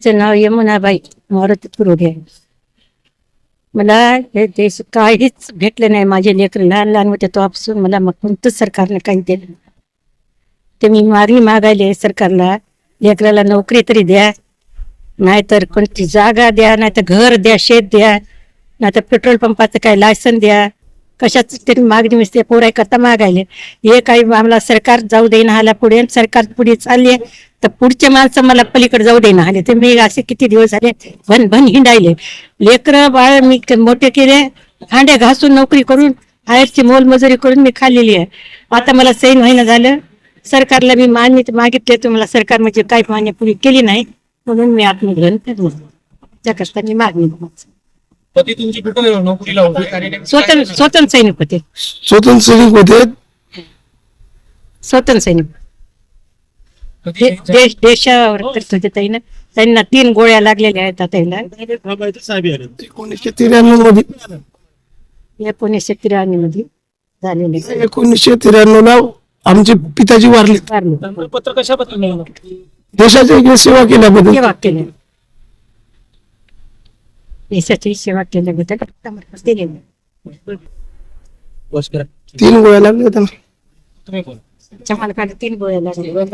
आईचं नाव यमुनाबाई मारुती पुरोडे आहे. मला हे देश काहीच भेटलं नाही. माझे लेकर लहान लहान होते तेव्हापासून मला मग कोणतंच सरकारने काही दिलं नाही. ते मी मागणी मागायले सरकारला, लेकराला नोकरी तरी द्या, नाहीतर कोणती जागा द्या, नाहीतर घर द्या, शेत द्या, नाहीतर पेट्रोल पंपाचं काही लायसन द्या. कशाच तरी मागणी मिसते पोराय करता मागायले. हे काही आम्हाला सरकार जाऊ देईना आला पुढे. सरकार पुढे चालले तर पुढचे माणसं मला पलीकडे जाऊ देईना आले. ते मी असे किती दिवस झाले भन भन हिंडायले. लेकरं बाळ मी मोठे केले, भांडे घासून नोकरी करून बाहेरची मोलमजुरी करून मी खाल्लेली आहे. आता मला सैन महिना झालं. सरकारला मी मान्यता मागितले, तुम्हाला सरकार म्हणजे काही मान्य पुरी केली नाही, म्हणून मी आत्मग्रहण करतो. त्याकरता मी मागणी पती तुमची कुठं नोकरीला होते? स्वतंत्र सैनिक होते. स्वतंत्र सैनिक होते. स्वतंत्र सैनिक देशावर करत होते. त्यांना 3 गोळ्या लागलेल्या आहेत. आता 1993 मध्ये 1993 मध्ये झालेले 1993 ला आमचे पिताजी वारले. पत्र कशाबद्दल मिळालं? देशाची सेवा केल्याबद्दल. सेवा केली, देशाची सेवा केल्याबद्दल दिले. 3 गोळ्या लागल्या त्यांना. तुम्ही कोण? मला 3 गोळ्या लागल्या.